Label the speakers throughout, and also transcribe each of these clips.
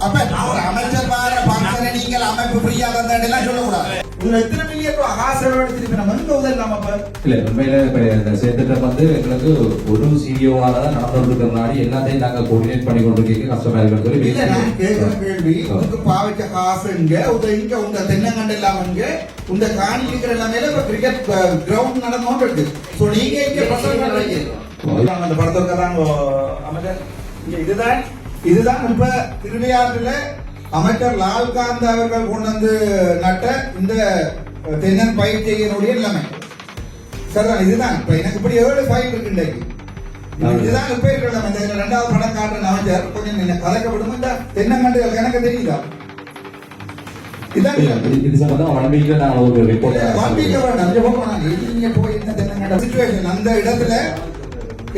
Speaker 1: அப்ப அமைச்சர் பார பங்கனை நீங்கள் அமைப்பு ஃப்ரீயா தந்தாண்டெல்லாம் சொல்லக்கூடாது. எத்தனை மில்லியன் காசு எடுத்துட்டு நம்ம எங்க உதவலாம்? அப்ப
Speaker 2: இல்ல உண்மையில இப்ப சேர்த்துட்டு வந்து எங்களுக்கு ஒரு சிஇஓவால தான் நடந்து இருக்கிறனால எல்லாத்தையும் நாங்க கோஆர்டினேட் பண்ணி கொண்டிருக்கீங்க கஷ்டமா இருக்குன்னு சொல்லி
Speaker 1: இல்ல நான் கேட்கிற கேள்வி உங்களுக்கு பாவிச்ச காசு இங்க இங்க உங்க தென்னங்கண்டு எல்லாம் இங்க இந்த காணி இருக்கிற எல்லாமே இப்ப கிரிக்கெட் கிரவுண்ட் நடந்தோன்னு இருக்கு. சோ நீங்க இங்க பிரசவம் பண்றீங்க அந்த படத்துல தான் அமைச்சர் இதுதான் இப்ப திருவையாறுல அமைச்சர் லால்காந்த் அவர்கள் கொண்டு வந்து நட்ட இந்த தென்னன் பயிர் செய்யனுடைய நிலைமை சரிதான். இதுதான் இப்ப எனக்கு இப்படி 7 ஃபைல் இருக்கு இன்றைக்கு. இதுதான் இப்ப இருக்கிற இந்த 2வது படம் காட்டுற அமைச்சர் கொஞ்சம் கலக்கப்படும். இந்த தென்னங்கண்டுகள் எனக்கு தெரியுதா? இதான்
Speaker 2: இது சம்பந்தமா 1 வீக்ல நான் ஒரு ரிப்போர்ட்
Speaker 1: 1 வீக்ல வேண்டாம். நீங்க போய் இந்த தென்னங்கண்ட சிச்சுவேஷன் அந்த இடத்துல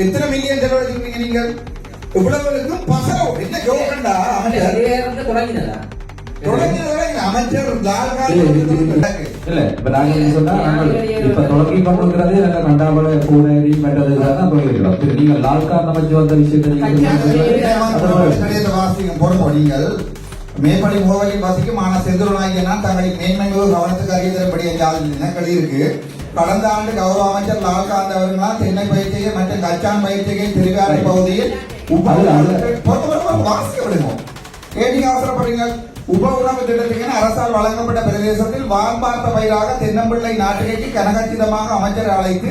Speaker 1: எத்தனை மில்லியன் செலவழிச்சிருக்கீங்க நீங்கள்? இவ்வளவுக்கும் பசரம் என்ன ஜோகண்டா அமைச்சர்
Speaker 3: தொடங்கினதா
Speaker 1: அமைச்சர்
Speaker 2: இல்ல இப்ப நாங்க சொன்னா இப்ப தொடங்கி கொண்டிருக்கிறது கண்டாபல பூனேரி மெட்டதான் போயிருக்கிறோம். நீங்க லால்காந்த் அமைச்சு வந்த விஷயத்தை
Speaker 1: வாசிக்கும் பொறுப்போம். நீங்கள் மேம்படி மூவரை வாசிக்கும் ஆனா செந்துருநாயகனா தங்களை மேன்மையோடு கவனத்துக்கு அறிய தரப்படிய இனக்கள் இருக்கு. கடந்த ஆண்டு கௌரவ அமைச்சர் லால்காந்த் அவர்களால் தென்னை பயிற்சியை மற்றும் கச்சான் பயிற்சியை திருவிழா பகுதியில் அவசரப்படுங்க. உப உணவு திட்டத்துக்கு அரசால் வழங்கப்பட்ட பிரதேசத்தில் வார்பார்த்த பயிராக தென்னம்பிள்ளை நாட்டிற்கு கனகச்சிதமாக அமைச்சர் அழைத்து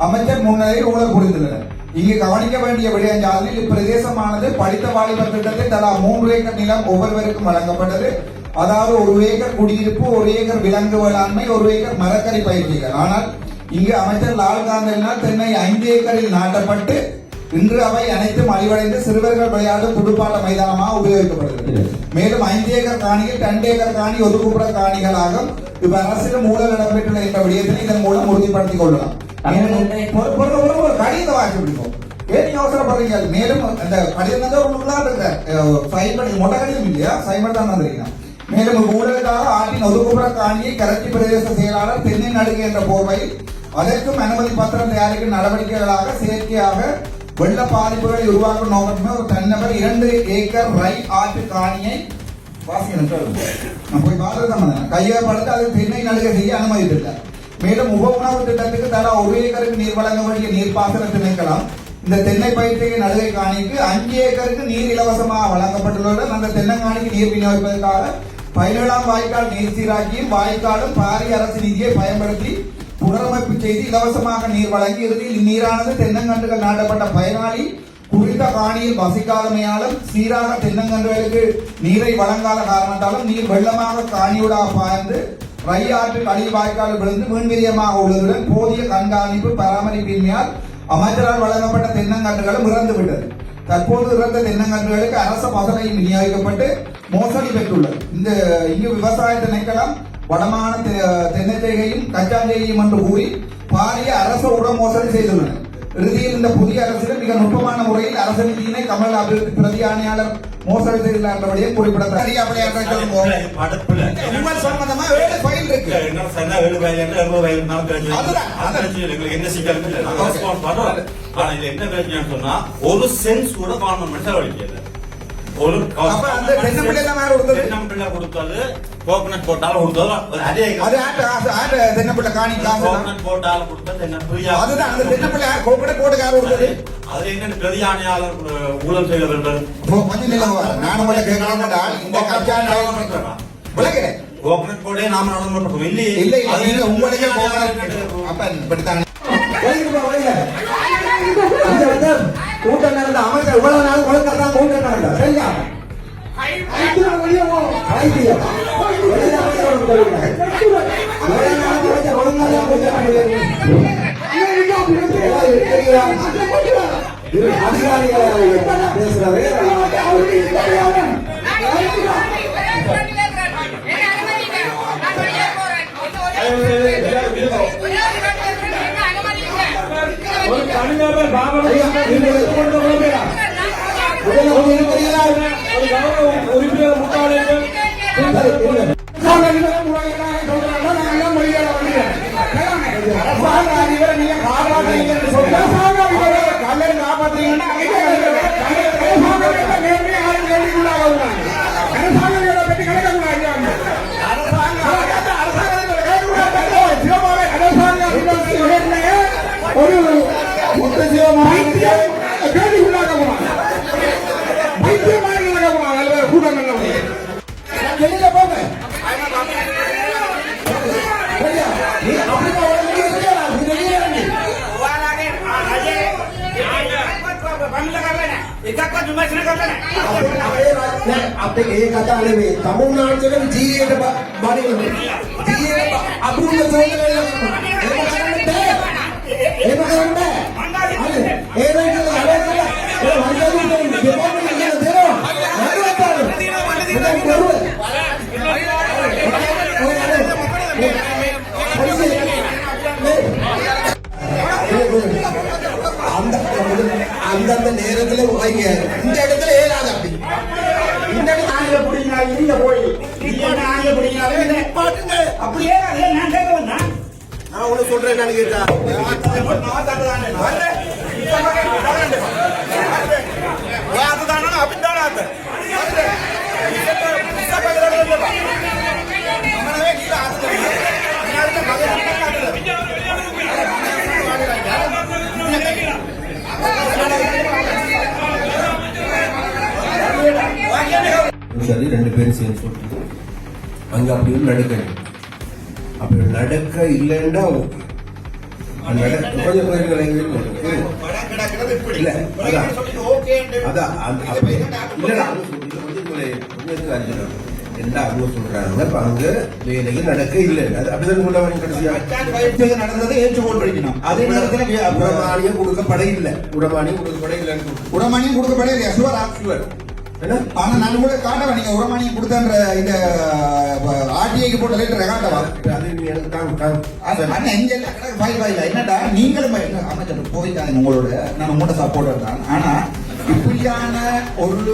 Speaker 1: அமைச்சர் முன்னிலையில் ஊழல் புரிந்துள்ளனர். இங்கு கவனிக்க வேண்டிய விடயஞ்சாலில் இப்பிரதேசமானது படித்த வாலிபர் திட்டத்தில் தலா 3 ஏக்கர் நிலம் ஒவ்வொருவருக்கும் வழங்கப்பட்டது. அதாவது 1 ஏக்கர் குடியிருப்பு, 1 ஏக்கர் விலங்கு வேளாண்மை, 1 ஏக்கர் மரக்கறி பயிற்சிகள். ஆனால் இங்கு அமைச்சர் லால்காந்தினால் தென்னை 5 ஏக்கரில் நாட்டப்பட்டு இன்று அவை அனைத்தும் அழிவடைந்து சிறுவர்கள் விளையாடும் துடுப்பாட்ட மைதானமாக உபயோகிக்கப்படுகிறது. மேலும் 5 ஏக்கர் காணிகள் 2 ஏக்கர் காணி ஒதுக்குப்புற காணிகளாகும். இப்ப அரசிடம் ஊழல் இடம்பெற்றுள்ள என்ற விடயத்தை இதன் மூலம் உறுதிப்படுத்திக் கொள்ளலாம். கடிதத்தை வாங்கி பிடிக்கும் ஏன் அவசரப்படுறீங்க? மேலும் அந்த கடிதம் மொட்டை கடிதம் இல்லையா சைமன் தான் வந்திருக்கீங்க. மேலும் ஊழலுக்காக ஆற்றின் ஒதுக்குப்புற காணியை கரச்சி பிரதேச செயலாளர் தென்னை நடுகு என்ற போர்வையில் அதற்கும் அனுமதி பத்திரம் தயாரிக்கும் நடவடிக்கைகளாக செயற்கையாக வெள்ள பாதிப்புகளை உருவாக்கும் நோக்கமே ஒரு தனிநபர் 2 ஏக்கர் ரை ஆற்று காணியை போய் கையகப்படுத்த அது தென்னை நடுகை செய்ய அனுமதித்திருக்கார். மேலும் உப உணவு திட்டத்துக்கு தலா 1 ஏக்கருக்கு நீர் வழங்க வேண்டிய நீர்ப்பாசன திணைக்களம் இந்த தென்னை பயிற்சியை நடுகை காணிக்கு 5 ஏக்கருக்கு நீர் இலவசமாக வழங்கப்பட்டுள்ளதுடன் அந்த தென்னங்காணிக்கு நீர் விநியோகிப்பதற்காக 17ஆம் வாய்க்கால் நீர் சீராக்கியும் வாய்க்காலும் பாரிய அரசு நிதியை பயன்படுத்தி புனரமைப்பு செய்து இலவசமாக நீர் வழங்கி இறுதியில் இந்நீரானது தென்னங்கன்றுகள் நாட்டப்பட்ட பயனாளி குறித்த காணியில் வசிக்காதமையாலும் சீராக தென்னங்கன்றுகளுக்கு நீரை வழங்காத காரணத்தாலும் நீர் வெள்ளமாக காணியூடாக பாய்ந்து ரை ஆற்றில் அடி வாய்க்கால் விழுந்து மீன்விரியமாக உள்ளதுடன் போதிய கண்காணிப்பு பராமரிப்பின்மையால் அமைச்சரால் வழங்கப்பட்ட தென்னங்கன்றுகளும் இறந்துவிட்டது. தற்போது இறந்த தென்னங்கன்றுகளுக்கு அரச பசலையும் விநியோகிக்கப்பட்டு மோசடி பெற்றுள்ளது. இங்கு விவசாய திணைக்களம் வடமான தென்னஞ்செய்கையும் கச்சாஞ்செய்கையும் என்று கூறி பாரிய அரச உட மோசடி செய்துள்ளனர். இறுதியில் இந்த புதிய அரசிடம் மிக நுட்பமான முறையில் அரசு நிதியினை கமல் அபிவிருத்தி பிரதி ஆணையாளர் மோசடி செய்துள்ளார் என்பதையும் குறிப்பிடத்தக்கது.
Speaker 4: ஒரு சென்ஸ் கூட கவர்மெண்ட் செலவழிக்கிறது. ஒரு தென்னம்பிள்ளை கொடுத்தது கோகனட் போட்டாலும் கொடுத்தது
Speaker 1: தென்னம்பிள்ளை காணி
Speaker 4: கோகனட் போட்டாலும் கொடுத்தது
Speaker 1: அதுதான் அந்த தென்னம்பிள்ளை கோகனட் போட்டு கார் கொடுத்தது.
Speaker 4: அது என்ன பெரிய ஆணையாளர் ஊழல் செய்தவர்கள்
Speaker 1: நானும் இந்த
Speaker 4: கோகனட் போட்டே நாம நடந்து இல்லை
Speaker 1: இல்லை உங்களுக்கு கூட்டம் நடந்த அமைச்சர் இவ்வளவு நாள் கொழுக்கத்தான் கூட்டம் நடந்த சரியா அதிகாரிகளை பேசுறவே
Speaker 5: ஒரு தனிநபர் உறுப்பினர் முட்டாளர்கள் காப்பாற்றீங்கன்னா கேள்வி உள்ளாக போனான் வைத்தியமாக போனான் நல்ல கூட்டம் நல்ல
Speaker 1: வெளியில போங்க நீ அப்படியே
Speaker 3: අපේ ඒ කතා නෙමෙයි තමුන්නාන්සේට ජීවිතේ බණිනවා ජීවිතේ අභිමුඛ සෝදනය එහෙම කරන්න බෑ ඒ වගේ වැඩ කරලා ඒ වගේ දෙපොඩි කියන දේනවා அந்தந்த நேரத்துல வைங்க இந்த இடத்துல ஏறாது அப்படி இந்த இடத்துல ஆங்கில புடிங்க இங்க போய் நீங்க ஆங்கில புடிங்க பாட்டுங்க அப்படியே நான் கேட்க வந்தா நான் உங்களுக்கு சொல்றேன் நான் கேட்டா நான் தானே அதுதானே அப்படிதானே அது
Speaker 6: சரி 2 பேரும் சேர்ந்து சொல்லிட்டு அங்க அப்படி ஒரு நடக்கணும் அப்படி நடக்க இல்லைன்னா கொஞ்சம் இல்ல அதான் என்ன அவங்க சொல்றாங்க அங்க வேலைக்கு நடக்க இல்லை அப்படிதான் சொல்ல கடைசியா
Speaker 1: நடந்ததை ஏற்றுக்கொள் படிக்கணும் அதே நேரத்தில்
Speaker 6: உடமானியம் கொடுக்கப்பட இல்லை உடமானியம் கொடுக்கப்பட இல்லை
Speaker 1: உடமானியம் கொடுக்கப்பட இல்லையா சுவர் ஆனா நான் கூட காட்டவா நீங்க உரமானியம் கொடுத்தன்ற இந்த ஆர்டிஐக்கு போட்ட லெட்டர் காட்டவா என்னடா நீங்களும் அமைச்சர் போயிட்டாங்க உங்களோட நான் உங்களோட சப்போர்ட்டர் தான் ஆனா இப்படியான ஒரு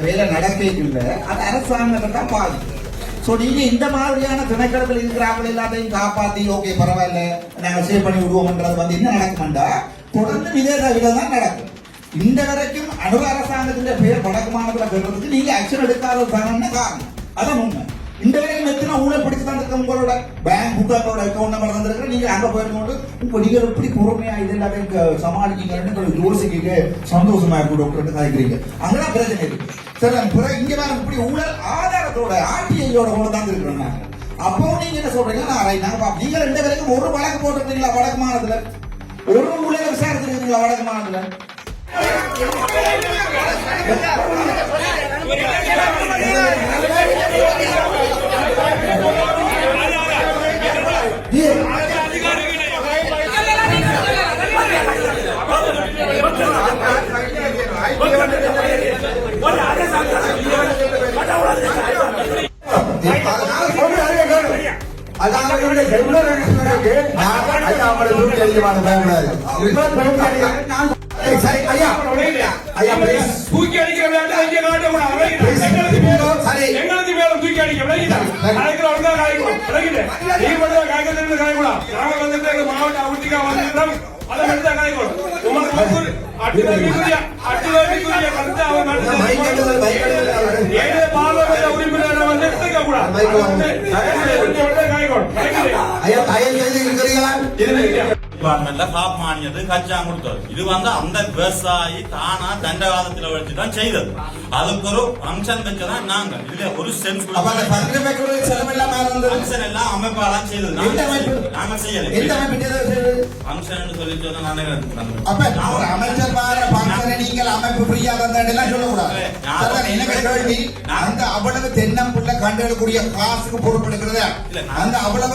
Speaker 1: வேலை நடக்கவே இல்லை அது அரசாங்கத்தை தான் பாதிக்கும் சோ நீங்க இந்த மாதிரியான திணைக்களத்தில் இருக்கிறார்கள் எல்லாத்தையும் காப்பாத்தி ஓகே பரவாயில்ல நாங்க சேவ் பண்ணி விடுவோம்ன்றது வந்து என்ன நடக்கும்டா தொடர்ந்து இதே தான் நடக்கும் இந்த வரைக்கும் அணு அரசாங்கத்தின் பெயர் வடக்கு மாநிலத்தில் பெறுறதுக்கு நீங்க ஆக்ஷன் எடுக்காத காரணம் அதான் உண்மை இந்த வரைக்கும் எத்தனை ஊழல் பிடிச்சு தான் இருக்க உங்களோட பேங்க் புத்தகங்களோட அக்கௌண்ட் நம்பர் தந்திருக்கிற நீங்க அங்க போயிருக்கோண்டு இப்போ நீங்க எப்படி பொறுமையா இது எல்லாத்தையும் சமாளிக்கீங்கன்னு யோசிக்க சந்தோஷமா இருக்கும் டாக்டர் காய்க்கிறீங்க அங்கதான் பிரச்சனை இருக்கு சரி பிறகு இங்க வேற இப்படி ஊழல் ஆதாரத்தோட ஆர்டிஐயோட கூட தான் இருக்கிறோம் நாங்க அப்போ நீங்க என்ன சொல்றீங்க நாங்க நீங்க 2 பேருக்கும் ஒரு வழக்கு போட்டிருக்கீங்களா வடக்கு மாநிலத்துல ஒரு ஊழல் விசாரிச்சிருக்கீங்களா வடக்கு மாநிலத்துல
Speaker 5: தூக்கி அடிக்கிற எங்களுக்கு மேலும் தூக்கி அடிக்க மாவட்ட அவர்த்திக்கா வந்துட்டோம் அதை எடுத்தா காய்க்கணும் உங்களுக்கு அட்டுக்குரிய கருத்து அவர் பார்லமெண்ட் உறுப்பினர் வந்து எடுத்துக்க கூடாது காய்க்கணும்
Speaker 4: டிபார்ட்மெண்ட்ல காப் மானியது கச்சா கொடுத்தது இது வந்து அந்த விவசாயி தானா தண்டவாதத்துல வச்சுதான் செய்தது அதுக்கு ஒரு பங்கன் வச்சதான் நாங்க இதுல ஒரு சென்ஸ் பங்கன் எல்லாம் அமைப்பாலாம் செய்தது நாங்க செய்யல பங்கன் சொல்லி சொன்னா நானே
Speaker 1: அமைச்சர் நீங்கள் அமைப்பு புரியாதான் சொல்லக்கூடாது அந்த அவ்வளவு தென்னம்புள்ள கண்டெடுக்கக்கூடிய காசுக்கு பொறுப்பெடுக்கிறதா அந்த அவ்வளவு